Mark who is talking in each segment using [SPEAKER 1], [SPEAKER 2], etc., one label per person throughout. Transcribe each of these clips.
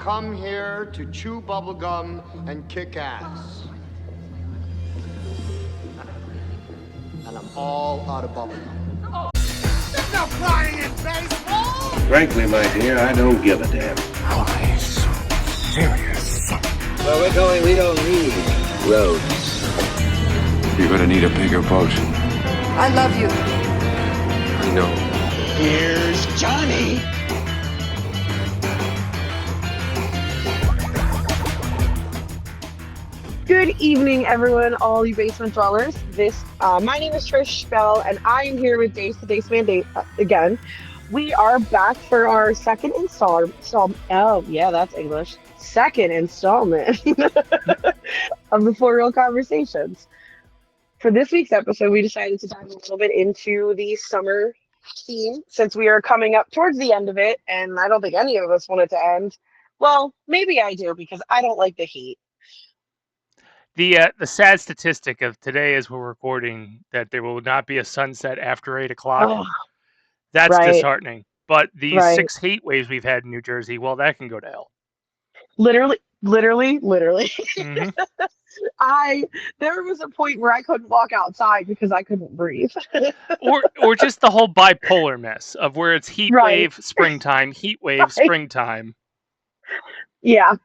[SPEAKER 1] come here to chew bubblegum and kick ass. And I'm all out of bubblegum. There's no crying in baseball!
[SPEAKER 2] Frankly, my dear, I don't give a damn.
[SPEAKER 3] Why so serious?
[SPEAKER 4] Where we're going, we don't need roads.
[SPEAKER 3] You're gonna need a bigger boat.
[SPEAKER 5] I love you.
[SPEAKER 3] I know.
[SPEAKER 4] Here's Johnny.
[SPEAKER 6] Good evening, everyone, all you basement dwellers. My name is Trish Bell, and I am here with Dace, the Dace Man again. We are back for our second installment. Oh, yeah, that's English. Second installment of the For Real Conversations. For this week's episode, we decided to dive a little bit into the summer theme, since we are coming up towards the end of it, and I don't think any of us want it to end. Well, maybe I do, because I don't like the heat.
[SPEAKER 7] The sad statistic of today as we're recording that there will not be a sunset after 8 o'clock.
[SPEAKER 6] Oh,
[SPEAKER 7] That's
[SPEAKER 6] right.
[SPEAKER 7] disheartening. But these
[SPEAKER 6] Right.
[SPEAKER 7] 6 heat waves we've had in New Jersey, well, that can go to hell.
[SPEAKER 6] Literally.
[SPEAKER 7] Mm-hmm.
[SPEAKER 6] There was a point where I couldn't walk outside because I couldn't breathe.
[SPEAKER 7] or just the whole bipolar mess of where it's heat
[SPEAKER 6] Right.
[SPEAKER 7] wave, springtime, heat wave,
[SPEAKER 6] Right.
[SPEAKER 7] springtime.
[SPEAKER 6] Yeah.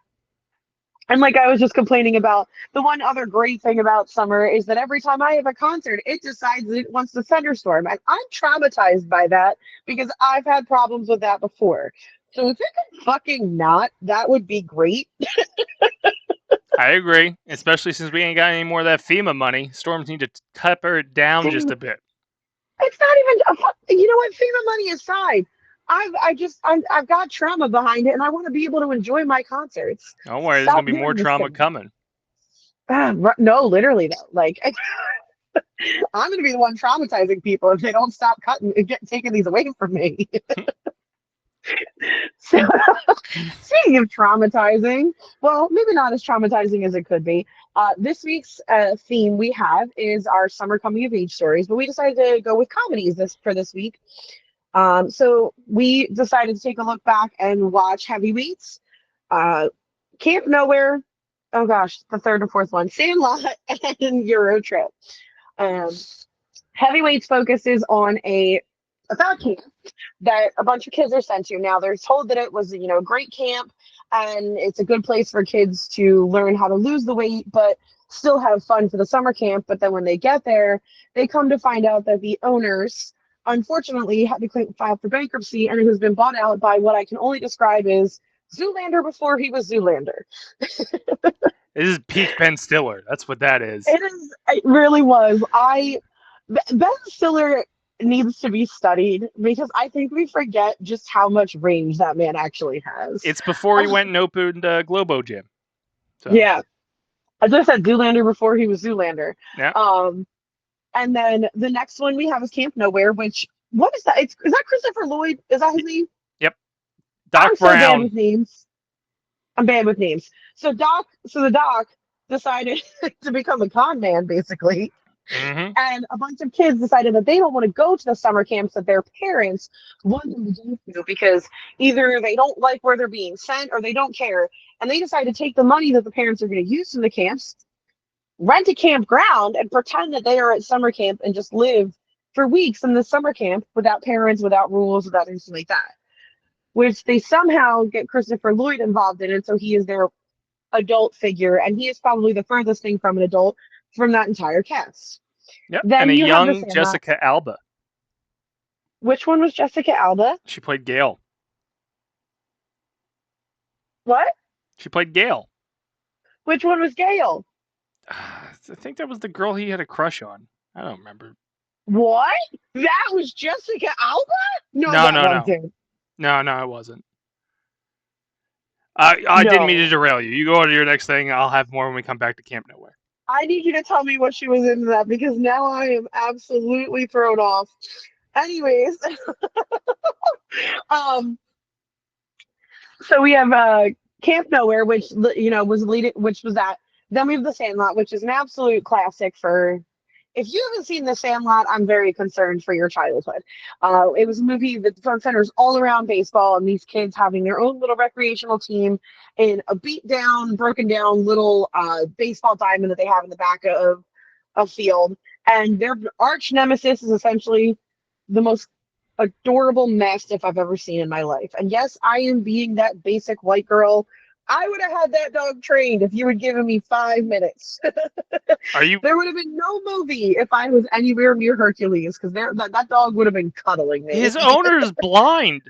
[SPEAKER 6] And like I was just complaining about, the one other great thing about summer is that every time I have a concert, it decides it wants to thunderstorm. And I'm traumatized by that because I've had problems with that before. So if it could fucking not, that would be great.
[SPEAKER 7] I agree, especially since we ain't got any more of that FEMA money. Storms need to pepper it down just a bit.
[SPEAKER 6] It's not even, you know what, FEMA money aside, I've got trauma behind it, and I want to be able to enjoy my concerts.
[SPEAKER 7] Don't worry, there's going to be more trauma coming.
[SPEAKER 6] No, literally, though. Like, I'm going to be the one traumatizing people if they don't stop taking these away from me. So, speaking of traumatizing, well, maybe not as traumatizing as it could be. This week's theme we have is our summer coming of age stories, but we decided to go with comedies for this week. So we decided to take a look back and watch Heavyweights, Camp Nowhere, oh gosh, the third and fourth one, Sandlot, and Euro Trip. Heavyweights focuses on about camp that a bunch of kids are sent to. Now they're told that it was, a great camp and it's a good place for kids to learn how to lose the weight, but still have fun for the summer camp. But then when they get there, they come to find out that the owners, unfortunately, had to file for bankruptcy, and it has been bought out by what I can only describe as Zoolander before he was Zoolander.
[SPEAKER 7] This is peak Ben Stiller. That's what that is.
[SPEAKER 6] It really was. Ben Stiller needs to be studied because I think we forget just how much range that man actually has.
[SPEAKER 7] It's before he went and opened Globo Gym. So.
[SPEAKER 6] Yeah. As I said, Zoolander before he was Zoolander.
[SPEAKER 7] Yeah.
[SPEAKER 6] And then the next one we have is Camp Nowhere, what is that? Is that Christopher Lloyd? Is that his name?
[SPEAKER 7] Yep. Doc
[SPEAKER 6] I'm
[SPEAKER 7] Brown.
[SPEAKER 6] So bad with names. I'm bad with names. So the doc decided to become a con man, basically.
[SPEAKER 7] Mm-hmm.
[SPEAKER 6] And a bunch of kids decided that they don't want to go to the summer camps that their parents want them to go to because either they don't like where they're being sent or they don't care. And they decide to take the money that the parents are going to use in the camps, rent a campground, and pretend that they are at summer camp and just live for weeks in the summer camp without parents, without rules, without anything like that. Which they somehow get Christopher Lloyd involved in it, so he is their adult figure, and he is probably the furthest thing from an adult from that entire cast.
[SPEAKER 7] Yep,
[SPEAKER 6] Then
[SPEAKER 7] and a
[SPEAKER 6] you have
[SPEAKER 7] young
[SPEAKER 6] the
[SPEAKER 7] Jessica Alba.
[SPEAKER 6] Which one was Jessica Alba?
[SPEAKER 7] She played Gail.
[SPEAKER 6] What?
[SPEAKER 7] She played Gail.
[SPEAKER 6] Which one was Gail?
[SPEAKER 7] I think that was the girl he had a crush on. I don't remember.
[SPEAKER 6] What? That was Jessica Alba?
[SPEAKER 7] No. No, it wasn't. I didn't mean to derail you. You go on to your next thing. I'll have more when we come back to Camp Nowhere.
[SPEAKER 6] I need you to tell me what she was in that because now I am absolutely thrown off. Anyways, so we have Camp Nowhere, which was leading, which was that. Then we have The Sandlot, which is an absolute classic for if you haven't seen The Sandlot, I'm very concerned for your childhood. It was a movie that centers all around baseball and these kids having their own little recreational team in a beat down, broken down little baseball diamond that they have in the back of a field. And their arch nemesis is essentially the most adorable mastiff I've ever seen in my life. And yes, I am being that basic white girl. I would have had that dog trained if you had given me 5 minutes.
[SPEAKER 7] Are you?
[SPEAKER 6] There would have been no movie if I was anywhere near Hercules, because that dog would have been cuddling me.
[SPEAKER 7] His owner is blind.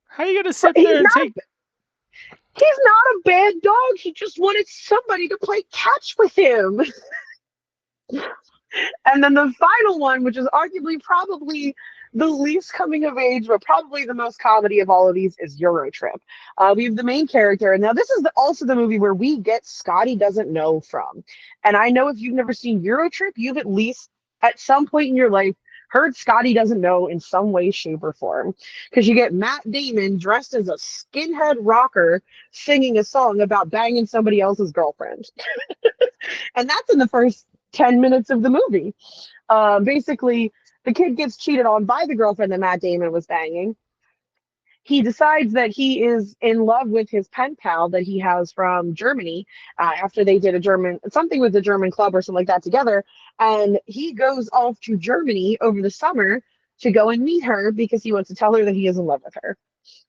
[SPEAKER 7] How are you gonna sit there and take?
[SPEAKER 6] He's not a bad dog. He just wanted somebody to play catch with him. And then the final one, which is arguably probably the least coming of age, but probably the most comedy of all of these, is Eurotrip. We have the main character, and now this is also the movie where we get Scotty Doesn't Know from. And I know if you've never seen Eurotrip, you've at least at some point in your life heard Scotty Doesn't Know in some way, shape, or form. Because you get Matt Damon dressed as a skinhead rocker singing a song about banging somebody else's girlfriend. And that's in the first 10 minutes of the movie. Basically, the kid gets cheated on by the girlfriend that Matt Damon was banging. He decides that he is in love with his pen pal that he has from Germany after they did something with the German club or something like that together. And he goes off to Germany over the summer to go and meet her because he wants to tell her that he is in love with her.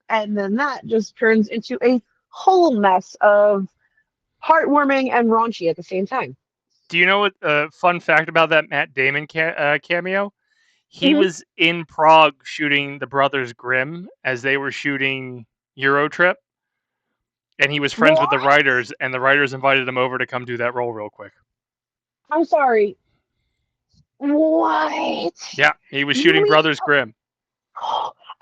[SPEAKER 6] And then that just turns into a whole mess of heartwarming and raunchy at the same time.
[SPEAKER 7] Do you know what fun fact about that Matt Damon cameo? He was in Prague shooting The Brothers Grimm as they were shooting Eurotrip, and he was friends with the writers, and the writers invited him over to come do that role real quick.
[SPEAKER 6] I'm sorry. What?
[SPEAKER 7] Yeah, he was shooting Brothers Grimm.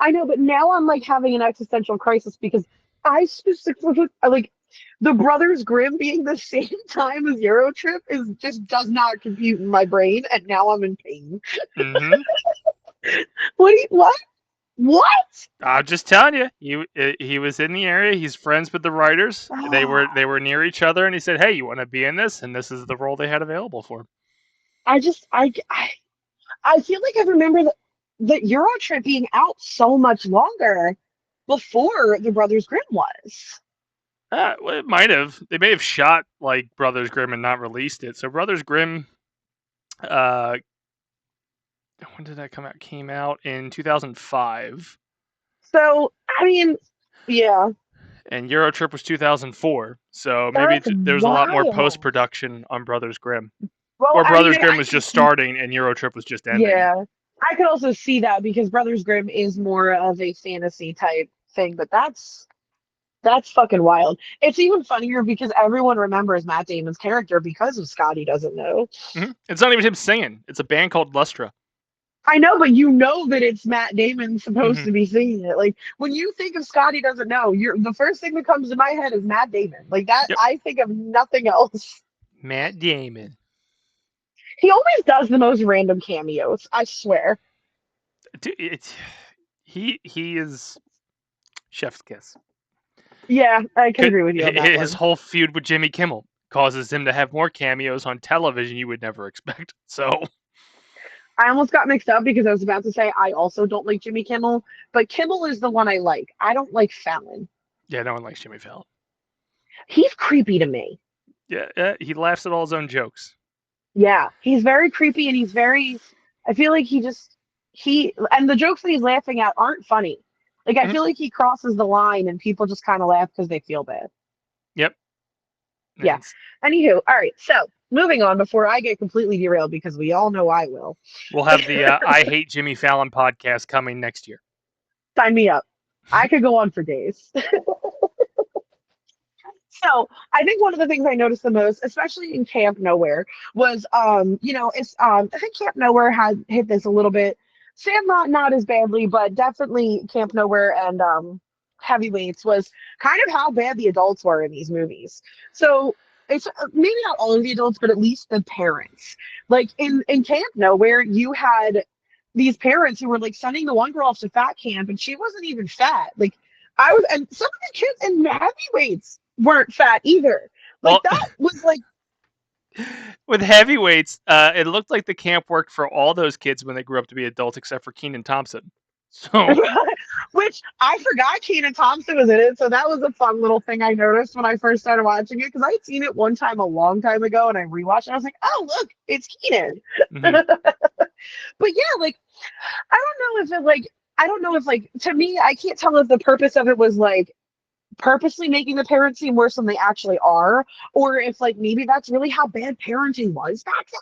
[SPEAKER 6] I know, but now I'm like having an existential crisis because I specifically like the Brothers Grimm being the same time as Eurotrip just does not compute in my brain, and now I'm in pain.
[SPEAKER 7] Mm-hmm.
[SPEAKER 6] What?
[SPEAKER 7] I'm just telling you, he was in the area. He's friends with the writers. They were near each other, and he said, "Hey, you want to be in this?" And this is the role they had available for him.
[SPEAKER 6] I feel like I remember the Eurotrip being out so much longer before the Brothers Grimm was.
[SPEAKER 7] Well, it might have. They may have shot like Brothers Grimm and not released it. So Brothers Grimm, when did that come out? Came out in 2005.
[SPEAKER 6] So I mean, yeah.
[SPEAKER 7] And Eurotrip was 2004. So maybe there was a lot more post production on Brothers Grimm.
[SPEAKER 6] Well,
[SPEAKER 7] or Brothers Grimm was just starting and Eurotrip was just ending.
[SPEAKER 6] Yeah, I could also see that because Brothers Grimm is more of a fantasy type thing, but that's fucking wild. It's even funnier because everyone remembers Matt Damon's character because of Scotty Doesn't Know.
[SPEAKER 7] Mm-hmm. It's not even him singing. It's a band called Lustra.
[SPEAKER 6] I know, but you know that it's Matt Damon supposed to be singing it. Like, when you think of Scotty Doesn't Know, the first thing that comes to my head is Matt Damon. Like, that, yep. I think of nothing else.
[SPEAKER 7] Matt Damon.
[SPEAKER 6] He always does the most random cameos, I swear.
[SPEAKER 7] He is chef's kiss.
[SPEAKER 6] Yeah, I can agree with you on that
[SPEAKER 7] His whole feud with Jimmy Kimmel causes him to have more cameos on television you would never expect. So
[SPEAKER 6] I almost got mixed up because I was about to say I also don't like Jimmy Kimmel, but Kimmel is the one I like. I don't like Fallon.
[SPEAKER 7] Yeah, no one likes Jimmy Fallon.
[SPEAKER 6] He's creepy to me.
[SPEAKER 7] Yeah, he laughs at all his own jokes.
[SPEAKER 6] Yeah, he's very creepy and he's very, I feel like and the jokes that he's laughing at aren't funny. Like, I feel like he crosses the line and people just kind of laugh because they feel bad.
[SPEAKER 7] Yep.
[SPEAKER 6] Yeah. Anywho, all right. So, moving on before I get completely derailed because we all know I will.
[SPEAKER 7] We'll have the I Hate Jimmy Fallon podcast coming next year.
[SPEAKER 6] Sign me up. I could go on for days. So, I think one of the things I noticed the most, especially in Camp Nowhere, was, I think Camp Nowhere had hit this a little bit. Sandlot, not as badly, but definitely Camp Nowhere and Heavyweights was kind of how bad the adults were in these movies. So it's maybe not all of the adults, but at least the parents. Like in Camp Nowhere, you had these parents who were like sending the one girl off to fat camp, and she wasn't even fat. Like and some of the kids in Heavyweights weren't fat either. Like that was like.
[SPEAKER 7] with heavyweights, it looked like the camp worked for all those kids when they grew up to be adults, except for Keenan Thompson. So,
[SPEAKER 6] Which I forgot Kenan Thompson was in it, so that was a fun little thing I noticed when I first started watching it because I'd seen it one time a long time ago and I rewatched it. I was like, oh look, it's Kenan.
[SPEAKER 7] mhm.
[SPEAKER 6] But yeah, like I don't know if like to me, I can't tell if the purpose of it was like purposely making the parents seem worse than they actually are, or if like maybe that's really how bad parenting was back then.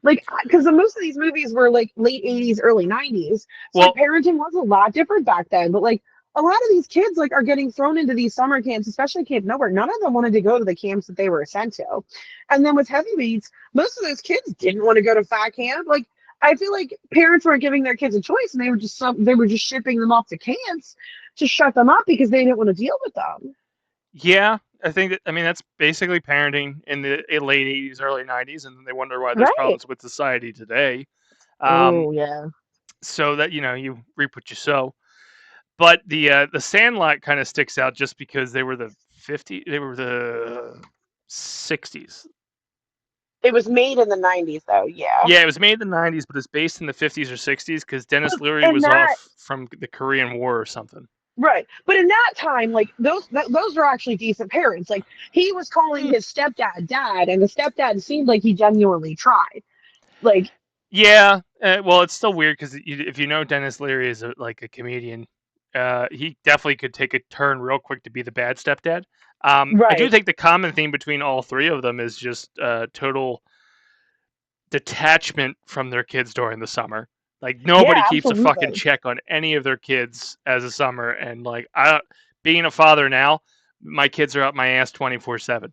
[SPEAKER 6] Like, because most of these movies were like late 80s, early 90s. So like
[SPEAKER 7] Well,
[SPEAKER 6] parenting was a lot different back then. But like a lot of these kids like are getting thrown into these summer camps, especially Camp Nowhere. None of them wanted to go to the camps that they were sent to. And then with heavyweights, most of those kids didn't want to go to fat camp. Like I feel like parents weren't giving their kids a choice and they were just shipping them off to camps to shut them up because they didn't want to deal with them.
[SPEAKER 7] yeah, I mean, that's basically parenting in the late 80s, early 90s, and then they wonder why there's
[SPEAKER 6] Right.
[SPEAKER 7] problems with society today. Um,
[SPEAKER 6] Oh yeah.
[SPEAKER 7] so that, you reap what you sow. But the Sandlot kind of sticks out just because they were the 60s.
[SPEAKER 6] It was made in the 90s though, yeah.
[SPEAKER 7] Yeah, it was made in the 90s, but it's based in the 50s or 60s because Dennis Leary
[SPEAKER 6] And
[SPEAKER 7] was
[SPEAKER 6] that
[SPEAKER 7] off from the Korean War or something.
[SPEAKER 6] Right. But in that time, like those were actually decent parents. Like he was calling his stepdad dad, and the stepdad seemed like he genuinely tried. Like,
[SPEAKER 7] Yeah, well, it's still weird because if you know Dennis Leary is like a comedian, he definitely could take a turn real quick to be the bad stepdad. I do
[SPEAKER 6] right.
[SPEAKER 7] think the common theme between all three of them is just total detachment from their kids during the summer. Like nobody
[SPEAKER 6] Yeah,
[SPEAKER 7] keeps a fucking
[SPEAKER 6] absolutely.
[SPEAKER 7] check on any of their kids as a summer, and like I, being a father now, my kids are up my ass 24/7.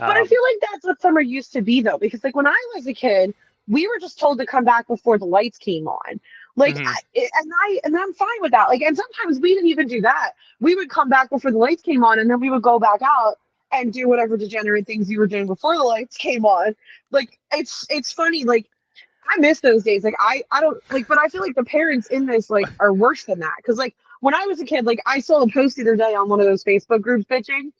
[SPEAKER 6] But I
[SPEAKER 7] Um,
[SPEAKER 6] feel like that's what summer used to be though, because like when I was a kid, we were just told to come back before the lights came on. Like,
[SPEAKER 7] mhm.
[SPEAKER 6] and I'm fine with that. Like, and sometimes we didn't even do that. We would come back before the lights came on, and then we would go back out and do whatever degenerate things you were doing before the lights came on. Like, it's funny. Like, I miss those days. Like, I don't like, but I feel like the parents in this like are worse than that. Because like when I was a kid, like I saw a post the other day on one of those Facebook groups bitching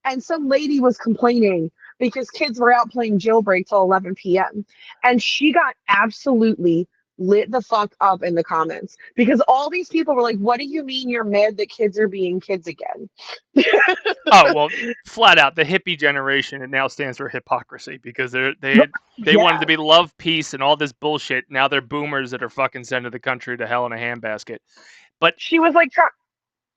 [SPEAKER 6] and some lady was complaining because kids were out playing jailbreak till 11 p.m. And she got absolutely lit the fuck up in the comments because all these people were like, what do you mean you're mad that kids are being kids again?
[SPEAKER 7] Oh well, flat out, the hippie generation, it now stands for hypocrisy because they wanted
[SPEAKER 6] Yeah.
[SPEAKER 7] to be love, peace, and all this bullshit. Now they're boomers that are fucking sending the country to hell in a handbasket. But
[SPEAKER 6] She was like,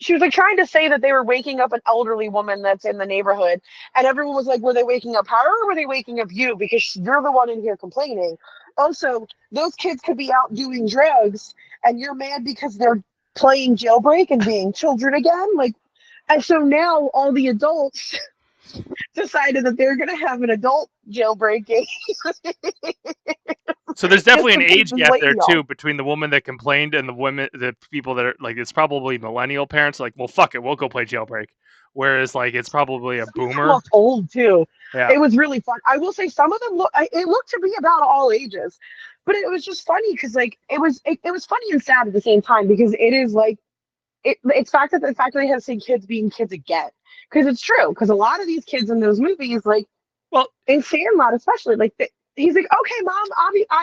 [SPEAKER 6] she was like trying to say that they were waking up an elderly woman that's in the neighborhood. And everyone was like, were they waking up her or were they waking up you? Because you're the one in here complaining. Also, those kids could be out doing drugs and you're mad because they're playing jailbreak and being children again. Like, and so now all the adults decided that they're going to have an adult jailbreak game.
[SPEAKER 7] so there's
[SPEAKER 6] Just
[SPEAKER 7] definitely
[SPEAKER 6] to
[SPEAKER 7] an
[SPEAKER 6] piss
[SPEAKER 7] age
[SPEAKER 6] this
[SPEAKER 7] gap there
[SPEAKER 6] lady off.
[SPEAKER 7] too between the woman that complained and the people that are like, it's probably millennial parents like, well, fuck it, we'll go play jailbreak. Whereas like it's probably a
[SPEAKER 6] Some of them
[SPEAKER 7] boomer.
[SPEAKER 6] looked old too.
[SPEAKER 7] Yeah.
[SPEAKER 6] It was really fun. I will say some of them look. It looked to be about all ages, but it was just funny because like it was funny and sad at the same time because it is like it's the fact that they have seen kids being kids again because it's true because a lot of these kids in those movies like
[SPEAKER 7] Well,
[SPEAKER 6] in Sandlot especially like he's like okay mom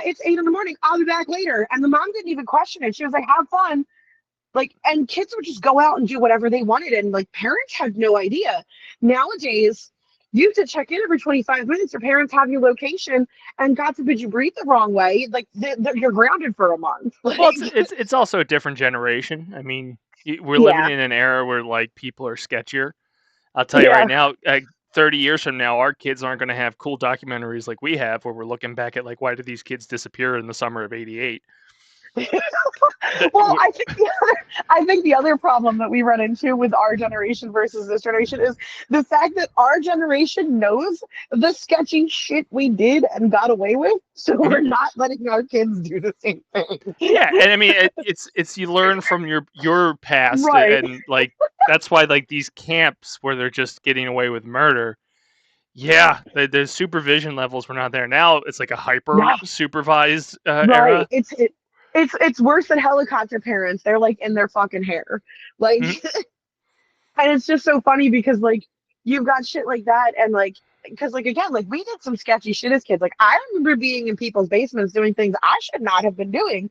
[SPEAKER 6] it's 8 in the morning I'll be back later and the mom didn't even question it she was like have fun like and kids would just go out and do whatever they wanted and like parents had no idea nowadays you have to check in every 25 minutes your parents have your location and god forbid you breathe the wrong way like you're grounded for a month like
[SPEAKER 7] well, it's also a different generation. I mean, we're living
[SPEAKER 6] yeah
[SPEAKER 7] in an era where like people are sketchier. I'll tell you right
[SPEAKER 6] yeah.
[SPEAKER 7] now, 30 years from now, our kids aren't going to have cool documentaries like we have, where we're looking back at like, why did these kids disappear in the summer of '88?
[SPEAKER 6] Well, I think the other problem that we run into with our generation versus this generation is the fact that our generation knows the sketchy shit we did and got away with, so we're not letting our kids do the same thing.
[SPEAKER 7] Yeah, and I mean, it's you learn from your past,
[SPEAKER 6] Right.
[SPEAKER 7] and like that's why like these camps where they're just getting away with murder. Yeah, the supervision levels were not there. Now it's like a hyper
[SPEAKER 6] Yeah.
[SPEAKER 7] supervised
[SPEAKER 6] Right.
[SPEAKER 7] era.
[SPEAKER 6] It's worse than helicopter parents. They're like in their fucking hair. Like
[SPEAKER 7] Mhm.
[SPEAKER 6] and it's just so funny because like you've got shit like that and like because like again, like we did some sketchy shit as kids. Like I remember being in people's basements doing things I should not have been doing,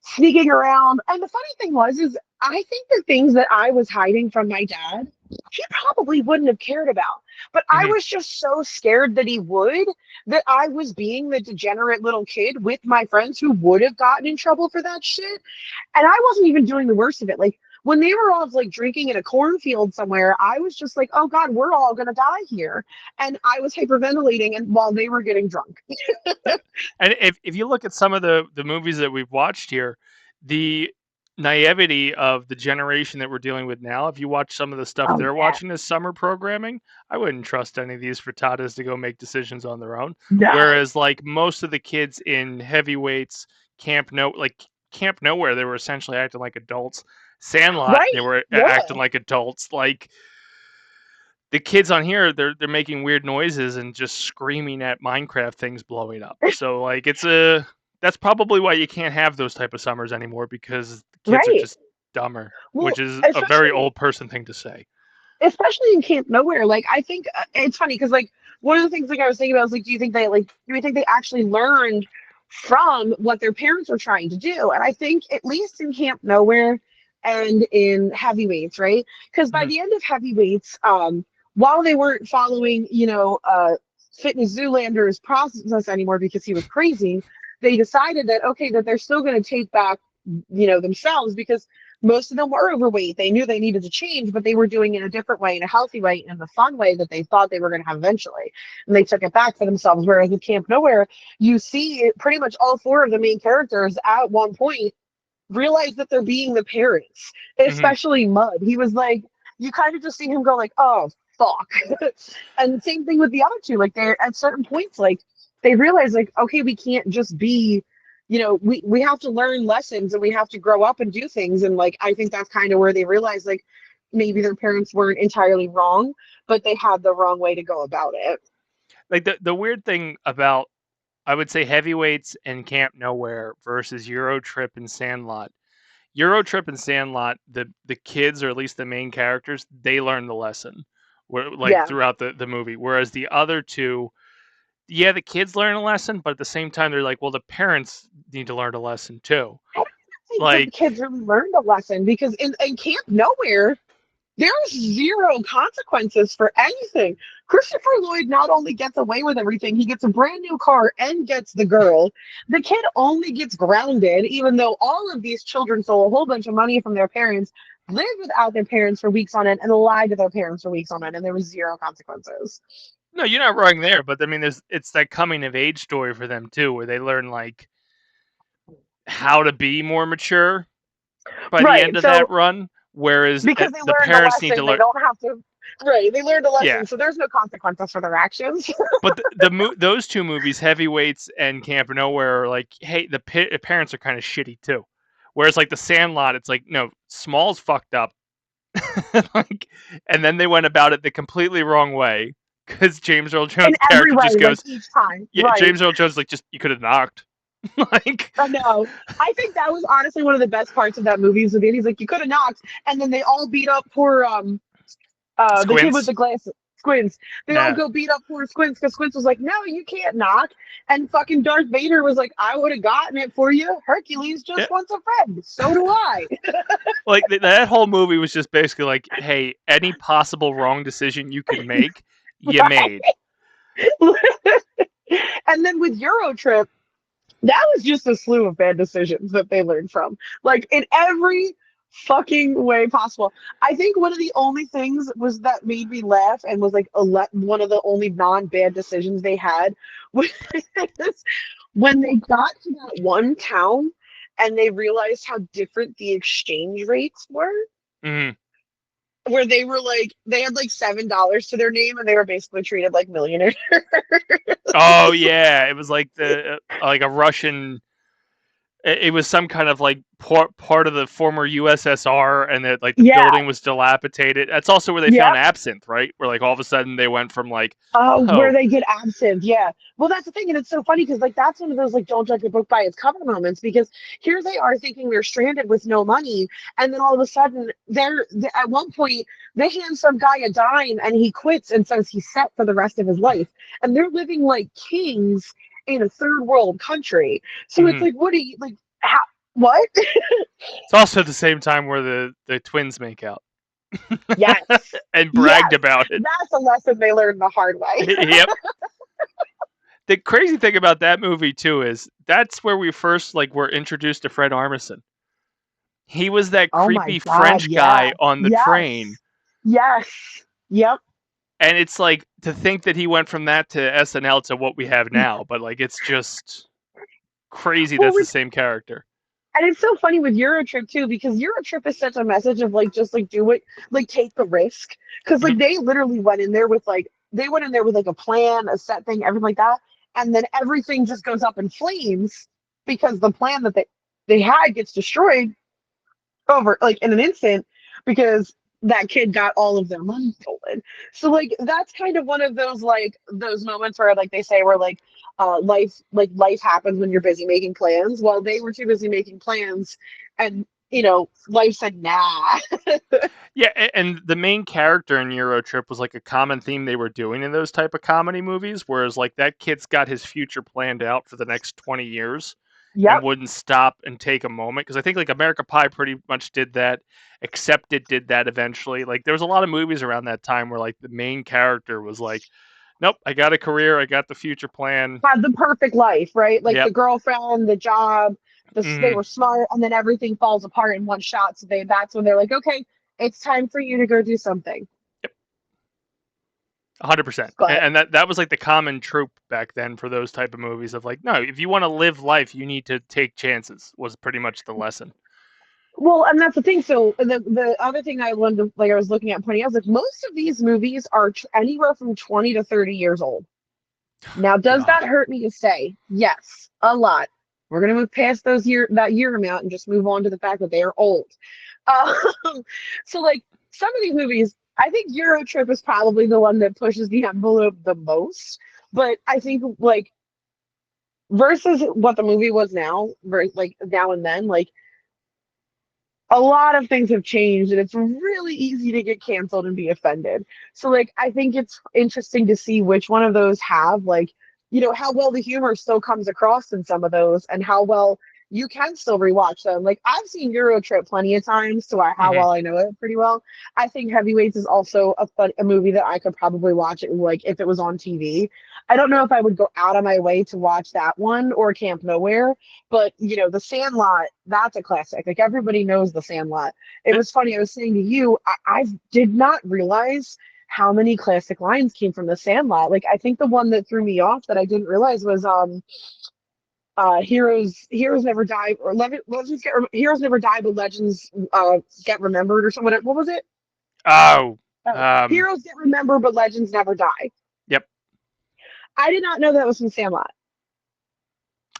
[SPEAKER 6] sneaking around. And the funny thing was, is I think the things that I was hiding from my dad, he probably wouldn't have cared about. But I
[SPEAKER 7] Mhm.
[SPEAKER 6] was just so scared that he would, that I was being the degenerate little kid with my friends who would have gotten in trouble for that shit. And I wasn't even doing the worst of it. Like when they were all like drinking in a cornfield somewhere, I was just like, oh God, we're all gonna die here. And I was hyperventilating and while they were getting drunk.
[SPEAKER 7] And if you look at some of the movies that we've watched here, the naivety of the generation that we're dealing with now, if you watch some of the stuff
[SPEAKER 6] Oh
[SPEAKER 7] they're
[SPEAKER 6] yeah.
[SPEAKER 7] watching as summer programming, I wouldn't trust any of these frittatas to go make decisions on their own.
[SPEAKER 6] No.
[SPEAKER 7] Whereas like most of the kids in Heavyweights, Camp Nowhere, they were essentially acting like adults. Sandlot,
[SPEAKER 6] Right.
[SPEAKER 7] they were
[SPEAKER 6] Yeah.
[SPEAKER 7] acting like adults. Like the kids on here, they're making weird noises and just screaming at Minecraft things blowing up. So like that's probably why you can't have those type of summers anymore, because the kids are
[SPEAKER 6] Right.
[SPEAKER 7] just dumber, which
[SPEAKER 6] Well,
[SPEAKER 7] is a very
[SPEAKER 6] especially
[SPEAKER 7] old person thing to say.
[SPEAKER 6] especially in Camp Nowhere. Like I think it's funny because like one of the things like I was thinking about was like, do you think they actually learned from what their parents were trying to do? And I think at least in Camp Nowhere and in Heavyweights, right? Because by
[SPEAKER 7] Mhm.
[SPEAKER 6] the end of Heavyweights, while they weren't following, Fitness Zoolander's process anymore because he was crazy, they decided that okay, that they're still going to take back, themselves because most of them were overweight. They knew they needed to change, but they were doing it in a different way, in a healthy way, in the fun way that they thought they were going to have eventually. And they took it back for themselves. Whereas with Camp Nowhere, you see pretty much all four of the main characters at one point realize that they're being the parents,
[SPEAKER 7] Mhm.
[SPEAKER 6] especially Mud. He was like, you kind of just see him go like, oh, fuck. And same thing with the other two. Like they're at certain points, like they realize like, okay, we can't just be, we have to learn lessons and we have to grow up and do things. And like, I think that's kind of where they realize like maybe their parents weren't entirely wrong, but they had the wrong way to go about it.
[SPEAKER 7] Like the weird thing about, I would say, Heavyweights and Camp Nowhere versus Euro Trip and Sandlot. Euro Trip and Sandlot, the kids, or at least the main characters, they learn the lesson, like
[SPEAKER 6] Yeah.
[SPEAKER 7] throughout the movie. Whereas the other two, yeah, the kids learn a lesson, but at the same time, they're like, well, the parents need to learn a lesson too.
[SPEAKER 6] I don't think that the
[SPEAKER 7] Like,
[SPEAKER 6] kids really learned a lesson because in Camp Nowhere, there's zero consequences for anything. Christopher Lloyd not only gets away with everything, he gets a brand new car and gets the girl. The kid only gets grounded, even though all of these children stole a whole bunch of money from their parents, lived without their parents for weeks on end, and lied to their parents for weeks on end, and there was zero consequences.
[SPEAKER 7] no, you're not wrong there, but I mean, it's that coming of age story for them too, where they learn like how to be more mature by the
[SPEAKER 6] Right.
[SPEAKER 7] end of that
[SPEAKER 6] So
[SPEAKER 7] run. Whereas
[SPEAKER 6] because they
[SPEAKER 7] the
[SPEAKER 6] learned a
[SPEAKER 7] parents need to
[SPEAKER 6] lesson, they
[SPEAKER 7] learn.
[SPEAKER 6] don't have to. Right. They learned a
[SPEAKER 7] Yeah,
[SPEAKER 6] lesson, so there's no consequences for their actions.
[SPEAKER 7] but those two movies, Heavyweights and Camp Nowhere, are like, hey, the parents are kind of shitty too. Whereas like the Sandlot, it's like, no, Small's fucked up, like, and then they went about it the completely wrong way because James Earl
[SPEAKER 6] In
[SPEAKER 7] Jones'
[SPEAKER 6] every
[SPEAKER 7] character
[SPEAKER 6] way,
[SPEAKER 7] just
[SPEAKER 6] like
[SPEAKER 7] goes,
[SPEAKER 6] each time.
[SPEAKER 7] yeah,
[SPEAKER 6] Right.
[SPEAKER 7] James Earl Jones like, just, you could have knocked, like,
[SPEAKER 6] I know. I think that was honestly one of the best parts of that movie. Is the he's like, you could have knocked, and then they all beat up poor the kid with
[SPEAKER 7] Squints.
[SPEAKER 6] the glasses, Squints. They all
[SPEAKER 7] Yeah,
[SPEAKER 6] go beat up poor Squints because Squints was like, no, you can't knock. And fucking Darth Vader was like, I would have gotten it for you. Hercules
[SPEAKER 7] yeah.
[SPEAKER 6] just wants a friend. So do I.
[SPEAKER 7] Like that whole movie was just basically like, hey, any possible wrong decision you could make, you made.
[SPEAKER 6] And then with Eurotrip, that was just a slew of bad decisions that they learned from. Like in every fucking way possible. I think one of the only things was that made me laugh and was like one of the only non-bad decisions they had was when they got to that one town and they realized how different the exchange rates were.
[SPEAKER 7] Mhm.
[SPEAKER 6] Where they were like, they had like $7 to their name and they were basically treated like millionaires.
[SPEAKER 7] Oh yeah, it was like the like a Russian It was some kind of like part of the former USSR, and that like the
[SPEAKER 6] Yeah.
[SPEAKER 7] building was dilapidated. That's also where they
[SPEAKER 6] Yep.
[SPEAKER 7] found absinthe, right? Where like all of a sudden they went from like,
[SPEAKER 6] Where
[SPEAKER 7] oh,
[SPEAKER 6] they get absinthe, yeah. Well, that's the thing, and it's so funny because like that's one of those like don't judge a book by its cover moments because here they are thinking they're stranded with no money, and then all of a sudden they're at one point they hand some guy a dime and he quits and says he's set for the rest of his life, and they're living like kings in a third world country. So it's
[SPEAKER 7] mhm.
[SPEAKER 6] like, what do you like? How, what?
[SPEAKER 7] It's also the same time where the twins make out
[SPEAKER 6] Yes,
[SPEAKER 7] and bragged
[SPEAKER 6] yes,
[SPEAKER 7] about it.
[SPEAKER 6] that's a lesson they learned the hard way.
[SPEAKER 7] Yep. The crazy thing about that movie too is that's where we first like were introduced to Fred Armisen. He was that
[SPEAKER 6] Oh my
[SPEAKER 7] creepy
[SPEAKER 6] God,
[SPEAKER 7] French
[SPEAKER 6] yeah.
[SPEAKER 7] guy on the train,
[SPEAKER 6] Yes. Yes. Yep.
[SPEAKER 7] and it's like to think that he went from that to SNL to what we have now. But like, it's just crazy.
[SPEAKER 6] Well,
[SPEAKER 7] That's the
[SPEAKER 6] with,
[SPEAKER 7] same character.
[SPEAKER 6] and it's so funny with Eurotrip too, because Eurotrip is such a message of like just like do it, like take the risk. Because
[SPEAKER 7] Mhm.
[SPEAKER 6] like they literally went in there with like they went in there with like a plan, a set thing, everything like that, and then everything just goes up in flames because the plan that they had gets destroyed over like in an instant because that kid got all of their money stolen. So like that's kind of one of those like those moments where like they say where life happens when you're busy making plans. Well, they were too busy making plans and life said nah.
[SPEAKER 7] Yeah, and the main character in Eurotrip was like a common theme they were doing in those type of comedy movies, whereas like that kid's got his future planned out for the next 20 years and
[SPEAKER 6] Yep.
[SPEAKER 7] wouldn't stop and take a moment, because I think like America Pie pretty much did that. Accepted did that eventually. Like there was a lot of movies around that time where like the main character was like, nope, I got a career, I got the future plan.
[SPEAKER 6] Had the perfect life, right? Like the
[SPEAKER 7] Yep.
[SPEAKER 6] girlfriend, the job, they
[SPEAKER 7] Mm,
[SPEAKER 6] were smart, and then everything falls apart in one shot. So that's when they're like, okay, it's time for you to go do something.
[SPEAKER 7] yep. 100%.
[SPEAKER 6] But
[SPEAKER 7] And that was like the common trope back then for those type of movies of like, no, if you want to live life, you need to take chances, was pretty much the lesson.
[SPEAKER 6] well, and that's the thing. So the other thing I wanted to, like I was looking at pointing out is like most of these movies are anywhere from 20 to 30 years old. Now, does
[SPEAKER 7] God.
[SPEAKER 6] that hurt me to say? Yes, a lot. We're gonna move past that year amount and just move on to the fact that they are old. Um, so like some of these movies, I think Eurotrip is probably the one that pushes the envelope the most. But I think like versus what the movie was now, like now and then, like a lot of things have changed and it's really easy to get canceled and be offended. So like I think it's interesting to see which one of those have like, how well the humor still comes across in some of those and how well you can still rewatch them. Like I've seen Eurotrip plenty of times to how
[SPEAKER 7] Hmm.
[SPEAKER 6] well I know it pretty well. I think Heavyweights is also a movie that I could probably watch it like if it was on TV. I don't know if I would go out of my way to watch that one or Camp Nowhere, but The Sandlot, that's a classic. Like everybody knows The Sandlot. It was funny. I was saying to you, I did not realize how many classic lines came from The Sandlot. Like I think the one that threw me off that I didn't realize was heroes never die or heroes never die but legends get remembered or something. What was it?
[SPEAKER 7] Oh,
[SPEAKER 6] Oh,
[SPEAKER 7] um,
[SPEAKER 6] heroes get remembered but legends never die.
[SPEAKER 7] yep.
[SPEAKER 6] I did not know that was from Sandlot.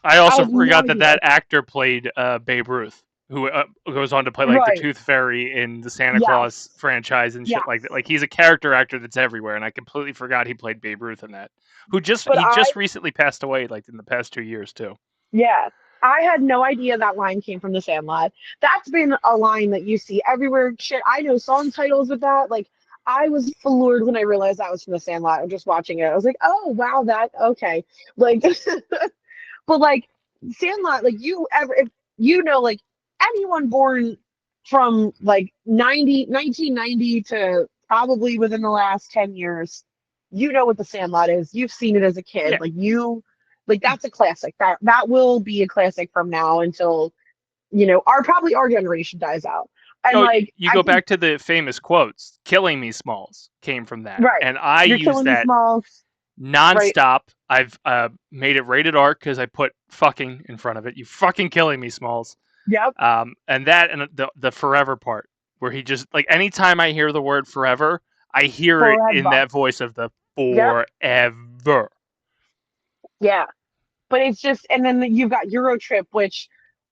[SPEAKER 7] I
[SPEAKER 6] I
[SPEAKER 7] also
[SPEAKER 6] had no
[SPEAKER 7] forgot that
[SPEAKER 6] idea.
[SPEAKER 7] that actor played Babe Ruth, who goes on to play like the
[SPEAKER 6] Right.
[SPEAKER 7] Tooth Fairy in the Santa Claus
[SPEAKER 6] Yes.
[SPEAKER 7] franchise and shit like that.
[SPEAKER 6] Yes.
[SPEAKER 7] Like he's a character actor that's everywhere, and I completely forgot he played Babe Ruth in that.
[SPEAKER 6] But
[SPEAKER 7] He just recently passed away, like in the past 2 years too.
[SPEAKER 6] yeah, I had no idea that line came from The Sandlot. That's been a line that you see everywhere. Shit, I know song titles with that. Like, I was floored when I realized that was from The Sandlot. I'm just watching it. I was like, oh wow, that okay. Like, but like Sandlot, like if like anyone born from like 1990 to probably within the last 10 years, you know what The Sandlot is. You've seen it as a kid.
[SPEAKER 7] Yeah.
[SPEAKER 6] Like that's a classic. That will be a classic from now until our generation dies out. And
[SPEAKER 7] Oh,
[SPEAKER 6] like
[SPEAKER 7] you
[SPEAKER 6] I
[SPEAKER 7] go
[SPEAKER 6] think
[SPEAKER 7] back to the famous quotes. "Killing me, Smalls" came from that,
[SPEAKER 6] right.
[SPEAKER 7] and I
[SPEAKER 6] You're
[SPEAKER 7] use
[SPEAKER 6] killing me,
[SPEAKER 7] that
[SPEAKER 6] Smalls. Right.
[SPEAKER 7] nonstop. I've made it rated R because I put "fucking" in front of it. You fucking killing me, Smalls.
[SPEAKER 6] Yep.
[SPEAKER 7] And that and the forever part where he just like anytime I hear the word forever, I hear it in
[SPEAKER 6] Forever.
[SPEAKER 7] that voice of the
[SPEAKER 6] Yep.
[SPEAKER 7] forever.
[SPEAKER 6] Yeah. But it's just, and then you've got Eurotrip, which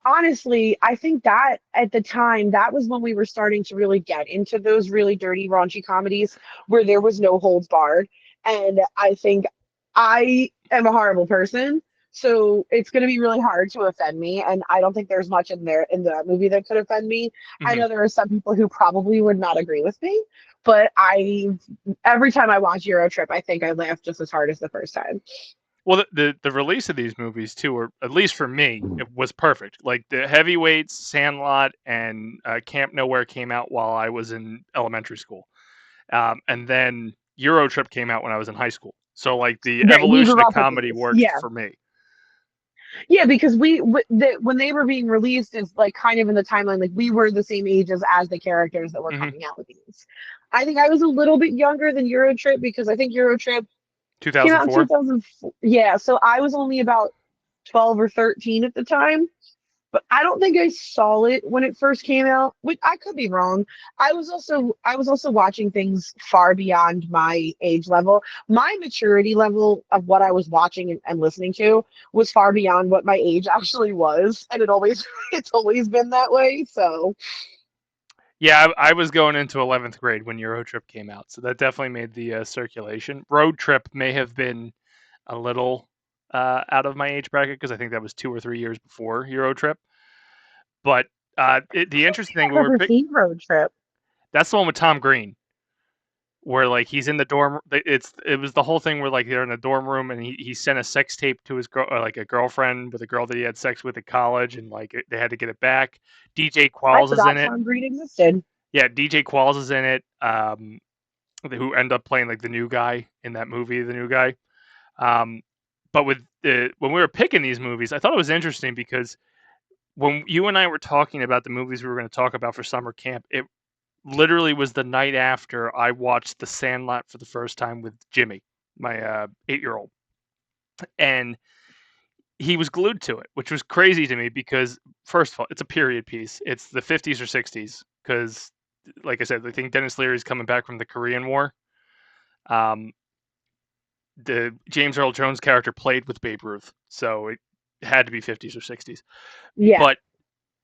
[SPEAKER 6] honestly, I think that at the time, that was when we were starting to really get into those really dirty, raunchy comedies where there was no holds barred. And I think I am a horrible person. So it's going to be really hard to offend me. And I don't think there's much in there in that movie that could offend me. I
[SPEAKER 7] Mhm.
[SPEAKER 6] know there are some people who probably would not agree with me, but every time I watch Euro Trip, I think I laugh just as hard as the first time.
[SPEAKER 7] Well, the release of these movies too, or at least for me, it was perfect. Like the Heavyweights, Sandlot, and Camp Nowhere came out while I was in elementary school, and then Euro Trip came out when I was in high school. So like the
[SPEAKER 6] Right, we
[SPEAKER 7] evolution
[SPEAKER 6] grew
[SPEAKER 7] of
[SPEAKER 6] up with
[SPEAKER 7] comedy
[SPEAKER 6] these.
[SPEAKER 7] worked
[SPEAKER 6] Yeah.
[SPEAKER 7] for me.
[SPEAKER 6] Yeah, because when they were being released is like kind of in the timeline, like we were the same ages as the characters that were
[SPEAKER 7] Hmm.
[SPEAKER 6] coming out with these. I think I was a little bit younger than Eurotrip because I think Eurotrip came out in
[SPEAKER 7] 2004.
[SPEAKER 6] 2004. Yeah, so I was only about 12 or 13 at the time. But I don't think I saw it when it first came out. Which I could be wrong. I was also watching things far beyond my age level. My maturity level of what I was watching and listening to was far beyond what my age actually was, and it's always been that way. So
[SPEAKER 7] Yeah, I was going into 11th grade when Euro Trip came out, so that definitely made the circulation. Road Trip may have been a little out of my age bracket because I think that was 2 or 3 years before Euro Trip. But the interesting thing
[SPEAKER 6] I've ever seen Road Trip.
[SPEAKER 7] that's the one with Tom Green, where like he's in the dorm. It was the whole thing where like they're in a dorm room and he sent a sex tape to his girl, like a girlfriend with a girl that he had sex with at college, and like they had to get it back. DJ
[SPEAKER 6] I
[SPEAKER 7] Qualls is in
[SPEAKER 6] forgot
[SPEAKER 7] it.
[SPEAKER 6] Tom Green existed.
[SPEAKER 7] Yeah, DJ Qualls is in it. Who end up playing like the new guy in that movie, the new guy. Um, but when we were picking these movies, I thought it was interesting because when you and I were talking about the movies we were going to talk about for summer camp, it literally was the night after I watched The Sandlot for the first time with Jimmy, my 8-year-old, and he was glued to it, which was crazy to me because first of all, it's a period piece. It's the 50s or 60s because, like I said, I think Dennis Leary's coming back from the Korean War. Um, the James Earl Jones character played with Babe Ruth, so it had to be 50s or 60s.
[SPEAKER 6] Yeah.
[SPEAKER 7] But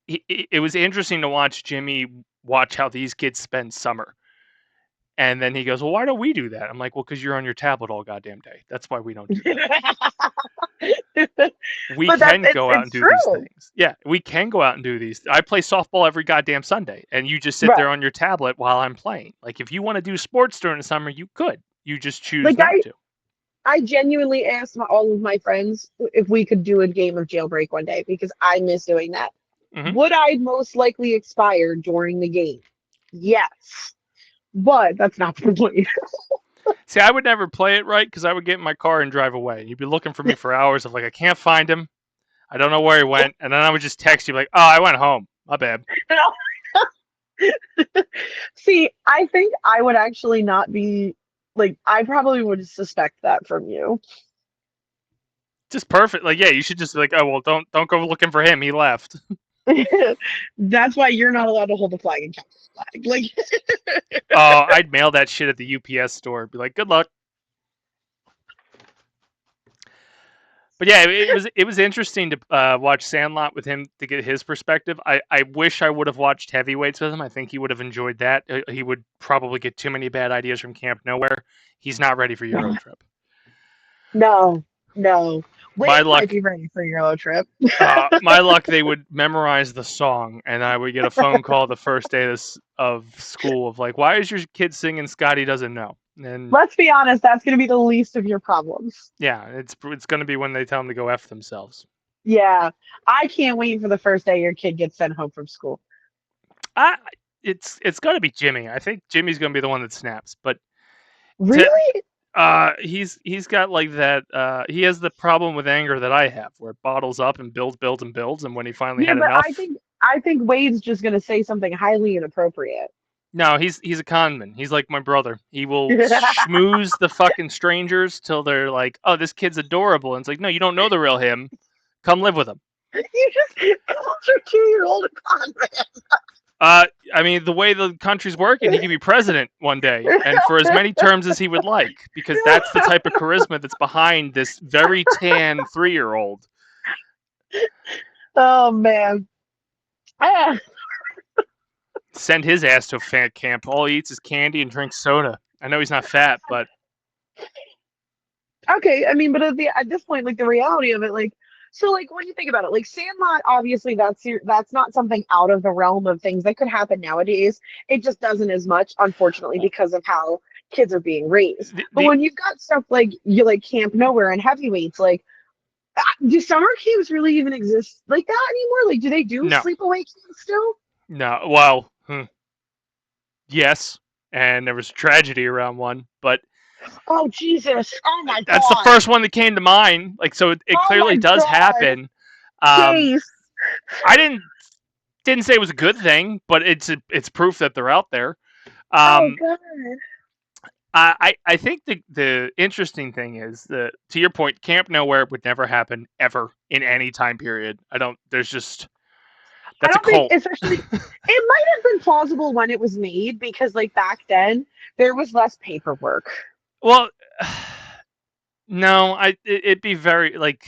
[SPEAKER 7] it was interesting to watch Jimmy watch how these kids spend summer. And then he goes, "Well, why don't we do that?" I'm like, "Well, because you're on your tablet all goddamn day. That's why we don't do that. We
[SPEAKER 6] But that's
[SPEAKER 7] can go out and
[SPEAKER 6] it's
[SPEAKER 7] do these
[SPEAKER 6] true.
[SPEAKER 7] things. Yeah, we can go out and do these. I play softball every goddamn Sunday, and you just sit
[SPEAKER 6] Right.
[SPEAKER 7] there on your tablet while I'm playing. Like, if you want to do sports during the summer, you could. You just choose
[SPEAKER 6] Like
[SPEAKER 7] not to."
[SPEAKER 6] I genuinely asked all of my friends if we could do a game of Jailbreak one day because I miss doing that.
[SPEAKER 7] Hmm.
[SPEAKER 6] Would I most likely expire during the game? Yes. But that's not the point.
[SPEAKER 7] See, I would never play it right because I would get in my car and drive away. You'd be looking for me for hours of like, I can't find him. I don't know where he went. And then I would just text you like, "Oh, I went home. My bad."
[SPEAKER 6] See, I think I would actually not be like, I probably would suspect that from you.
[SPEAKER 7] Just perfect. Like, yeah, you should just be like, "Oh, well, don't go looking for him. He left."
[SPEAKER 6] That's why you're not allowed to hold the flag and capture the flag. Like,
[SPEAKER 7] Oh, I'd mail that shit at the UPS store. Be like, "Good luck." But yeah, it was interesting to watch Sandlot with him to get his perspective. I wish I would have watched Heavyweights with him. I think he would have enjoyed that. He would probably get too many bad ideas from Camp Nowhere. He's not ready for Euro Trip.
[SPEAKER 6] no, no.
[SPEAKER 7] My
[SPEAKER 6] Wade
[SPEAKER 7] luck,
[SPEAKER 6] might be ready for Euro Trip.
[SPEAKER 7] my luck, they would memorize the song, and I would get a phone call the first day of school of like, "Why is your kid singing Scotty Doesn't Know?" And
[SPEAKER 6] Let's be honest, that's going to be the least of your problems.
[SPEAKER 7] yeah, it's going to be when they tell them to go F themselves.
[SPEAKER 6] Yeah, I can't wait for the first day your kid gets sent home from school.
[SPEAKER 7] I it's going to be Jimmy. I think Jimmy's going to be the one that snaps, but
[SPEAKER 6] Really?
[SPEAKER 7] he's got like that. He has the problem with anger that I have, where it bottles up and builds, and when he finally
[SPEAKER 6] Yeah,
[SPEAKER 7] had
[SPEAKER 6] but
[SPEAKER 7] enough,
[SPEAKER 6] I think Wade's just going to say something highly inappropriate.
[SPEAKER 7] no, he's a conman. He's like my brother. He will schmooze the fucking strangers till they're like, "Oh, this kid's adorable," and it's like, "No, you don't know the real him. Come live with him."
[SPEAKER 6] You just called your 2-year-old a convict.
[SPEAKER 7] I mean, the way the country's working, he could be president one day, and for as many terms as he would like, because that's the type of charisma that's behind this very tan 3-year-old.
[SPEAKER 6] Oh man. Ah,
[SPEAKER 7] Send his ass to a fat camp. All he eats is candy and drinks soda. I know he's not fat, but
[SPEAKER 6] okay, I mean, but at this point, like the reality of it, like so, like when you think about it, like Sandlot, obviously that's not something out of the realm of things that could happen nowadays. It just doesn't as much, unfortunately, because of how kids are being raised. But
[SPEAKER 7] the
[SPEAKER 6] when you've got stuff like you like Camp Nowhere and Heavyweights, like do summer camps really even exist like that anymore? Like, do they do
[SPEAKER 7] no,
[SPEAKER 6] sleepaway camps still?
[SPEAKER 7] no. Well, yes, and there was tragedy around one, but
[SPEAKER 6] Oh Jesus! Oh my
[SPEAKER 7] that's the
[SPEAKER 6] God!
[SPEAKER 7] first one that came to mind. Like, so it
[SPEAKER 6] Oh
[SPEAKER 7] clearly
[SPEAKER 6] my
[SPEAKER 7] does
[SPEAKER 6] God!
[SPEAKER 7] happen.
[SPEAKER 6] Dace.
[SPEAKER 7] I didn't say it was a good thing, but it's proof that they're out there.
[SPEAKER 6] Oh
[SPEAKER 7] Um,
[SPEAKER 6] God!
[SPEAKER 7] I think the interesting thing is that, to your point, Camp Nowhere would never happen ever in any time period. I don't. There's just
[SPEAKER 6] I
[SPEAKER 7] that's a
[SPEAKER 6] don't think,
[SPEAKER 7] cult.
[SPEAKER 6] especially, it might have been plausible when it was made because, like, back then there was less paperwork.
[SPEAKER 7] Well, no, it'd be very like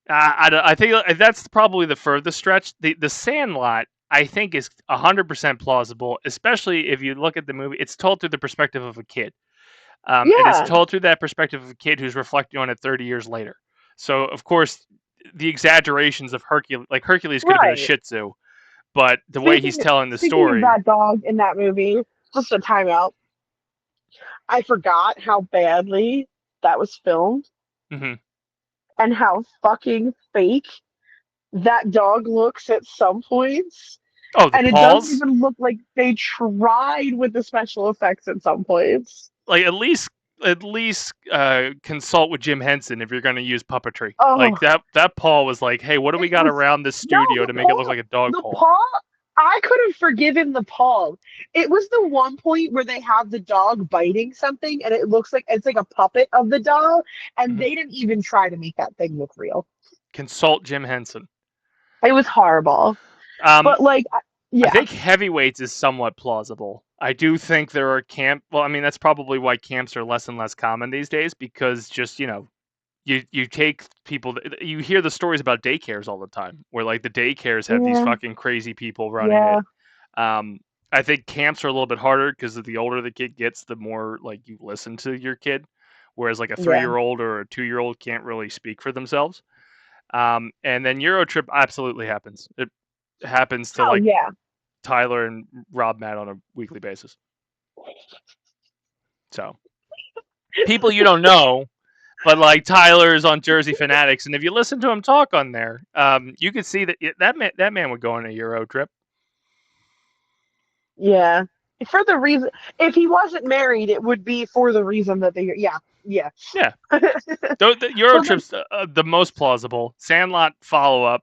[SPEAKER 7] I think that's probably the furthest stretch. The Sandlot I think is 100% plausible, especially if you look at the movie. It's told through the perspective of a kid. And it's
[SPEAKER 6] Yeah,
[SPEAKER 7] told through that perspective of a kid who's reflecting on it 30 years later. So, of course, the exaggerations of Hercules, like Hercules could have been a
[SPEAKER 6] right.
[SPEAKER 7] Shih Tzu, but the way he's
[SPEAKER 6] Speaking
[SPEAKER 7] telling the
[SPEAKER 6] speaking of
[SPEAKER 7] story,
[SPEAKER 6] that dog in that movie, just a timeout. I forgot how badly that was filmed
[SPEAKER 7] mhm.
[SPEAKER 6] and how fucking fake that dog looks at some points.
[SPEAKER 7] Oh, the
[SPEAKER 6] And it doesn't
[SPEAKER 7] paws,
[SPEAKER 6] even look like they tried with the special effects at some points.
[SPEAKER 7] like at least consult with Jim Henson if you're going to use puppetry.
[SPEAKER 6] Oh,
[SPEAKER 7] Like that paw was like, hey, what do we
[SPEAKER 6] it
[SPEAKER 7] got
[SPEAKER 6] was
[SPEAKER 7] around this
[SPEAKER 6] no
[SPEAKER 7] studio to make it look like a dog
[SPEAKER 6] the
[SPEAKER 7] paw?
[SPEAKER 6] paw. I could have forgiven the paw. It was the one point where they have the dog biting something, and it looks like it's like a puppet of the dog, and
[SPEAKER 7] Mhm.
[SPEAKER 6] they didn't even try to make that thing look real.
[SPEAKER 7] Consult Jim Henson.
[SPEAKER 6] It was horrible.
[SPEAKER 7] Um,
[SPEAKER 6] But like,
[SPEAKER 7] I
[SPEAKER 6] yeah,
[SPEAKER 7] think heavyweights is somewhat plausible. I do think there are well, I mean, that's probably why camps are less and less common these days because just, you take people, you hear the stories about daycares all the time where like the daycares have these
[SPEAKER 6] yeah,
[SPEAKER 7] fucking crazy people running it.
[SPEAKER 6] yeah,
[SPEAKER 7] Um, I think camps are a little bit harder because the older the kid gets, the more like you listen to your kid. Whereas like a
[SPEAKER 6] yeah.
[SPEAKER 7] 3-year-old or a 2-year-old can't really speak for themselves. And then Eurotrip absolutely happens. It happens to
[SPEAKER 6] Oh
[SPEAKER 7] like
[SPEAKER 6] yeah.
[SPEAKER 7] Tyler and Rob Matt on a weekly basis. So people you don't know, but like Tyler is on Jersey Fanatics, and if you listen to him talk on there, you can see that that man would go on a Euro trip.
[SPEAKER 6] Yeah. For the reason, if he wasn't married, it would be for the reason that they, yeah, yeah.
[SPEAKER 7] Yeah, the Euro
[SPEAKER 6] Well, then,
[SPEAKER 7] trip's the most plausible. Sandlot follow up.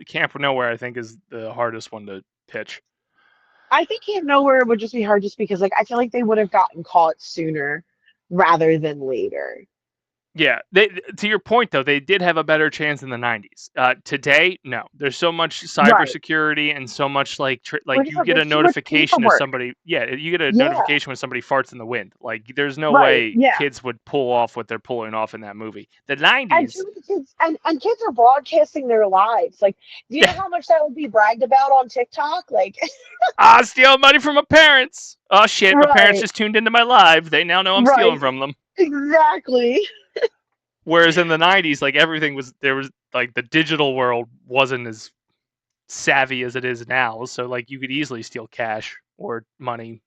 [SPEAKER 7] Camp Nowhere I think is the hardest one to pitch.
[SPEAKER 6] I think Camp Nowhere would just be hard just because, like, I feel like they would have gotten caught sooner rather than later.
[SPEAKER 7] Yeah, to your point though, they did have a better chance in the '90s. Today, no. There's so much
[SPEAKER 6] Right.
[SPEAKER 7] cybersecurity and so much like
[SPEAKER 6] Like I
[SPEAKER 7] you
[SPEAKER 6] said,
[SPEAKER 7] get a
[SPEAKER 6] there's too much
[SPEAKER 7] notification if
[SPEAKER 6] paperwork.
[SPEAKER 7] somebody, yeah, you get a
[SPEAKER 6] Yeah.
[SPEAKER 7] notification when somebody farts in the wind. Like there's no
[SPEAKER 6] Right.
[SPEAKER 7] way
[SPEAKER 6] Yeah.
[SPEAKER 7] kids would pull off what they're pulling off in that movie. The
[SPEAKER 6] And
[SPEAKER 7] '90s,
[SPEAKER 6] too many kids, and kids are broadcasting their lives. Like, do you know
[SPEAKER 7] yeah,
[SPEAKER 6] how much that would be bragged about on TikTok? Like,
[SPEAKER 7] steal money from my parents. Oh shit, my parents
[SPEAKER 6] right,
[SPEAKER 7] just tuned into my live. They now know I'm stealing
[SPEAKER 6] right,
[SPEAKER 7] from them.
[SPEAKER 6] exactly.
[SPEAKER 7] Whereas in the '90s, like everything was there was like the digital world wasn't as savvy as it is now. So like you could easily steal cash or money.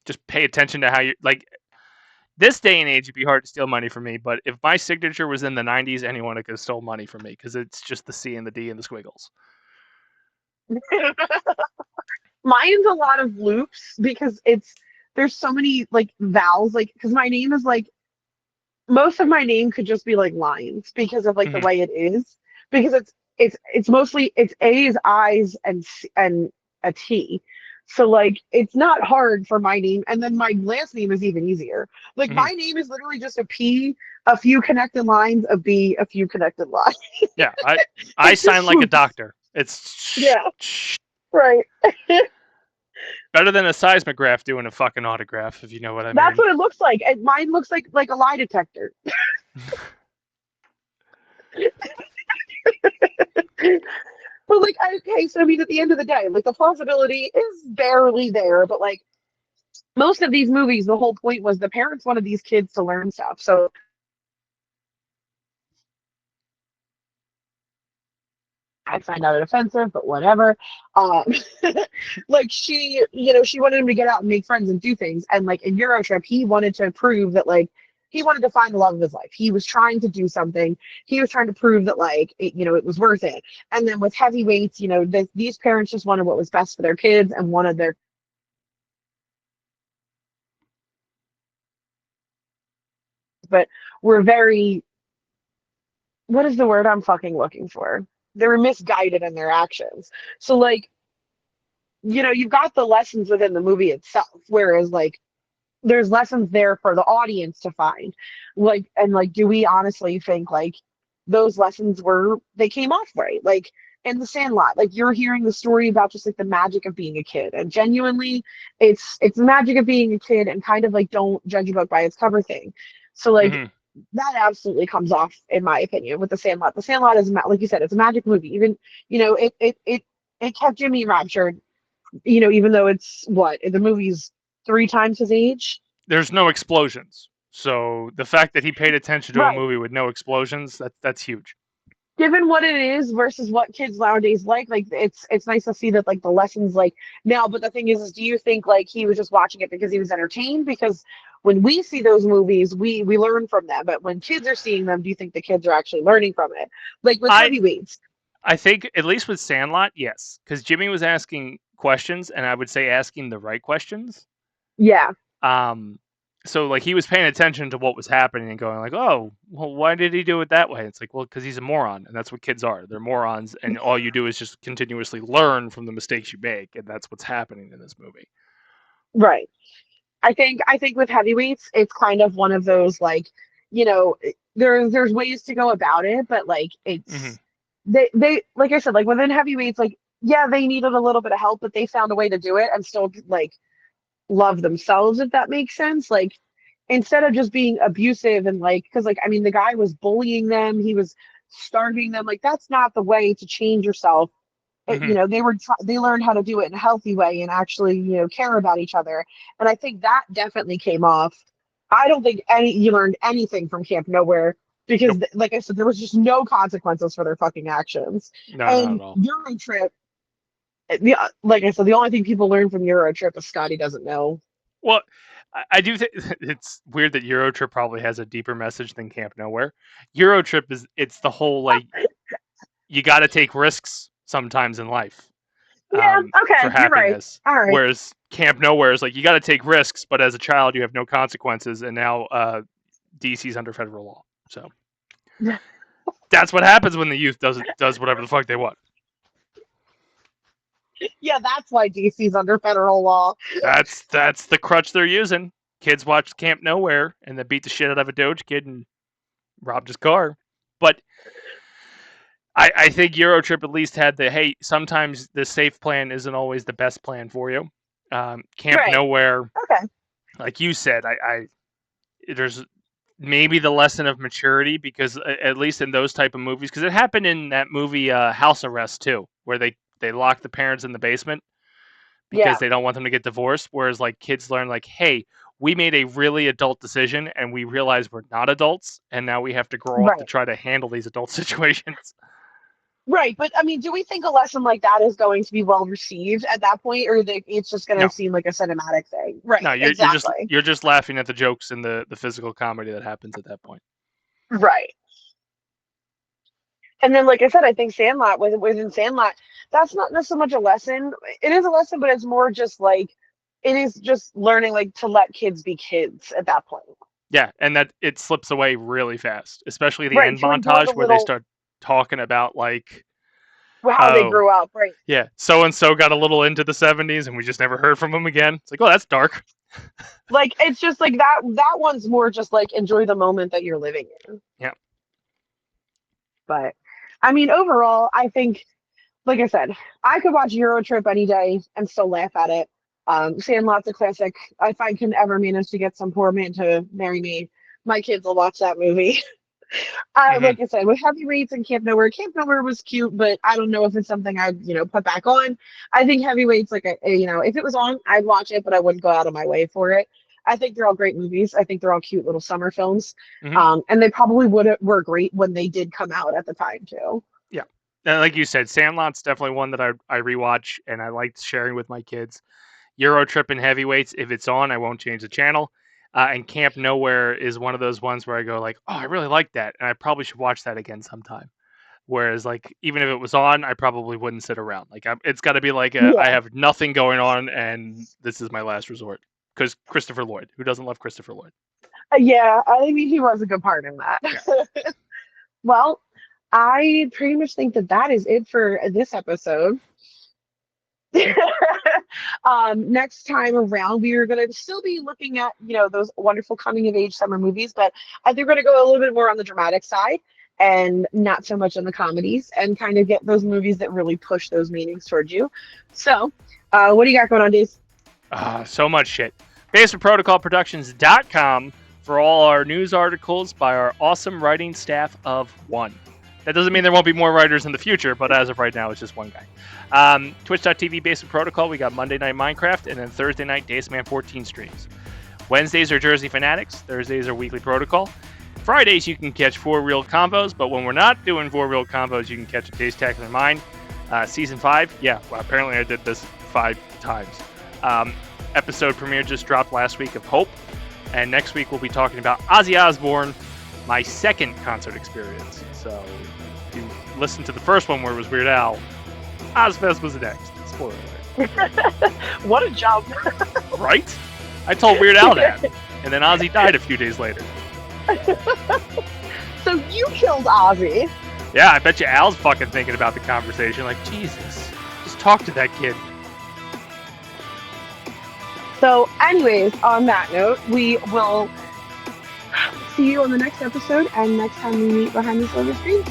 [SPEAKER 7] Just pay attention to how you like this day and age. It'd be hard to steal money from me, but if my signature was in the '90s, anyone could have stole money from me because it's just the C and the D and the squiggles.
[SPEAKER 6] Mine's a lot of loops because there's so many like vowels, like because my name is like most of my name could just be like lines because of like the
[SPEAKER 7] Hmm.
[SPEAKER 6] way it is because it's mostly it's A's, I's, and a T. So like it's not hard for my name, and then my last name is even easier. Like
[SPEAKER 7] Hmm.
[SPEAKER 6] my name is literally just a P, a few connected lines, a B, a few connected lines.
[SPEAKER 7] Yeah, I
[SPEAKER 6] It's
[SPEAKER 7] sign
[SPEAKER 6] just
[SPEAKER 7] like a
[SPEAKER 6] loops.
[SPEAKER 7] doctor. It's
[SPEAKER 6] Yeah, right.
[SPEAKER 7] better than a seismograph doing a fucking autograph, if you know what I
[SPEAKER 6] That's
[SPEAKER 7] mean.
[SPEAKER 6] what it looks like. And mine looks like a lie detector. But like, okay, so I mean, at the end of the day, like the plausibility is barely there, but like most of these movies, the whole point was the parents wanted these kids to learn stuff. So I find out it offensive, but whatever. Um, like she wanted him to get out and make friends and do things. And like in Eurotrip, he wanted to prove that like he wanted to find the love of his life. He was trying to do something. He was trying to prove that like it was worth it. And then with heavyweights, these parents just wanted what was best for their kids and wanted their but were very what is the word I'm fucking looking for? They were misguided in their actions. So like you've got the lessons within the movie itself, whereas like there's lessons there for the audience to find. Like, and like, do we honestly think like those lessons they came off right? Like in the Sandlot, like you're hearing the story about just like the magic of being a kid, and genuinely, it's the magic of being a kid, and kind of like don't judge a book by its cover thing. So like.
[SPEAKER 7] Hmm.
[SPEAKER 6] That absolutely comes off, in my opinion, with the Sandlot. The Sandlot is, like you said, it's a magic movie. Even, it kept Jimmy enraptured, even though it's the movie's 3 times his age.
[SPEAKER 7] There's no explosions, so the fact that he paid attention to a
[SPEAKER 6] Right.
[SPEAKER 7] movie with no explosions, that's huge.
[SPEAKER 6] Given what it is versus what kids nowadays like it's nice to see that like the lessons like now. But the thing is do you think like he was just watching it because he was entertained? Because when we see those movies, we learn from them. But when kids are seeing them, do you think the kids are actually learning from it? Like with
[SPEAKER 7] I
[SPEAKER 6] heavyweights.
[SPEAKER 7] I think at least with Sandlot, yes, because Jimmy was asking questions, and I would say asking the right questions.
[SPEAKER 6] Yeah.
[SPEAKER 7] So like he was paying attention to what was happening and going like, oh, well, why did he do it that way? It's like, well, because he's a moron, and that's what kids are. They're morons, and all you do is just continuously learn from the mistakes you make, and that's what's happening in this movie.
[SPEAKER 6] Right. I think with heavyweights, it's kind of one of those like, there's ways to go about it, but like
[SPEAKER 7] Mhm.
[SPEAKER 6] they like I said, like within heavyweights, like yeah, they needed a little bit of help, but they found a way to do it and still like love themselves, if that makes sense. Like instead of just being abusive and like, because like I mean, the guy was bullying them, he was starving them. Like that's not the way to change yourself.
[SPEAKER 7] Mhm.
[SPEAKER 6] They learned how to do it in a healthy way and actually care about each other. And I think that definitely came off. I don't think you learned anything from Camp Nowhere because
[SPEAKER 7] Nope.
[SPEAKER 6] like I said, there was just no consequences for their fucking actions.
[SPEAKER 7] No, not
[SPEAKER 6] And
[SPEAKER 7] at all.
[SPEAKER 6] Eurotrip, like I said, the only thing people learn from Eurotrip is Scotty doesn't know.
[SPEAKER 7] Well, I do think it's weird that Eurotrip probably has a deeper message than Camp Nowhere. Eurotrip it's the whole like you got to take risks sometimes in life
[SPEAKER 6] Yeah,
[SPEAKER 7] for
[SPEAKER 6] okay, you're right.
[SPEAKER 7] happiness.
[SPEAKER 6] All right.
[SPEAKER 7] Whereas Camp Nowhere is like you got to take risks, but as a child you have no consequences, and now DC's under federal law. So that's what happens when the youth does whatever the fuck they want.
[SPEAKER 6] Yeah, that's why DC's under federal law.
[SPEAKER 7] That's the crutch they're using. Kids watch Camp Nowhere and then beat the shit out of a Doge kid and robbed his car. But I think Eurotrip at least had the hey, sometimes the safe plan isn't always the best plan for you. Camp
[SPEAKER 6] Right.
[SPEAKER 7] Nowhere,
[SPEAKER 6] Okay.
[SPEAKER 7] like you said, I there's maybe the lesson of maturity because at least in those type of movies, because it happened in that movie House Arrest too, where they lock the parents in the basement because
[SPEAKER 6] Yeah.
[SPEAKER 7] they don't want them to get divorced. Whereas like kids learn like, hey, we made a really adult decision and we realize we're not adults, and now we have to grow up to
[SPEAKER 6] Right.
[SPEAKER 7] try to handle these adult situations.
[SPEAKER 6] Right, but I mean, do we think a lesson like that is going to be well received at that point, or it's just going
[SPEAKER 7] No,
[SPEAKER 6] to seem like a cinematic thing? Right,
[SPEAKER 7] no,
[SPEAKER 6] exactly.
[SPEAKER 7] you're just laughing at the jokes and the physical comedy that happens at that point.
[SPEAKER 6] Right. And then, like I said, I think Sandlot, within Sandlot, that's not so much a lesson. It is a lesson, but it's more just like, it is just learning like to let kids be kids at that point.
[SPEAKER 7] Yeah, and that it slips away really fast, especially the
[SPEAKER 6] Right,
[SPEAKER 7] end
[SPEAKER 6] to enjoy
[SPEAKER 7] montage
[SPEAKER 6] the
[SPEAKER 7] where they
[SPEAKER 6] little,
[SPEAKER 7] start talking about like,
[SPEAKER 6] how they
[SPEAKER 7] oh,
[SPEAKER 6] grew up, right?
[SPEAKER 7] yeah, so and so got a little into the '70s and we just never heard from them again. It's like, oh, that's dark.
[SPEAKER 6] Like, it's just like that one's more just like enjoy the moment that you're living in.
[SPEAKER 7] Yeah.
[SPEAKER 6] But, I mean, overall, I think, like I said, I could watch Eurotrip any day and still laugh at it. Sandlot's a classic. If I can ever manage to get some poor man to marry me, my kids will watch that movie. Like I said, with Heavyweights and Camp Nowhere was cute, but I don't know if it's something I'd, put back on. I think Heavyweights, like, if it was on, I'd watch it, but I wouldn't go out of my way for it. I think they're all great movies. I think they're all cute little summer films. And they probably were great when they did come out at the time, too.
[SPEAKER 7] Yeah. And like you said, Sandlot's definitely one that I rewatch and I liked sharing with my kids. Euro Trip and Heavyweights, if it's on, I won't change the channel. And Camp Nowhere is one of those ones where I go like, oh, I really like that, and I probably should watch that again sometime. Whereas, like, even if it was on, I probably wouldn't sit around. Like, it's got to be like I have nothing going on, and this is my last resort. Because Christopher Lloyd, who doesn't love Christopher Lloyd?
[SPEAKER 6] Yeah, I think he was a good part in that. Yeah. Well, I pretty much think that is it for this episode. Next time around, we are going to still be looking at, those wonderful coming of age summer movies, but I think we're going to go a little bit more on the dramatic side and not so much on the comedies, and kind of get those movies that really push those meanings towards you. So, what do you got going on, Dace?
[SPEAKER 7] So much shit. BasementProtocolProductions.com for all our news articles by our awesome writing staff of one. That doesn't mean there won't be more writers in the future, but as of right now, it's just one guy. Twitch.tv Basement Protocol, we got Monday Night Minecraft, and then Thursday night Dace Man 14 streams. Wednesdays are Jersey Fanatics, Thursdays are Weekly Protocol. Fridays you can catch 4 Real Combos, but when we're not doing 4 Real Combos, you can catch a Dace Tackler Mind. Season 5, well, apparently I did this 5 times. Episode premiere just dropped last week of Hope, and next week we'll be talking about Ozzy Osbourne, my second concert experience. So if you listened to the first one where it was Weird Al, Ozfest was the next. Spoiler alert.
[SPEAKER 6] What a jump.
[SPEAKER 7] Right? I told Weird Al that, and then Ozzy died a few days later.
[SPEAKER 6] So you killed Ozzy.
[SPEAKER 7] Yeah, I bet you Al's fucking thinking about the conversation like, Jesus, just talk to that kid.
[SPEAKER 6] So anyways, on that note, we will see you on the next episode and next time we meet behind the silver screens.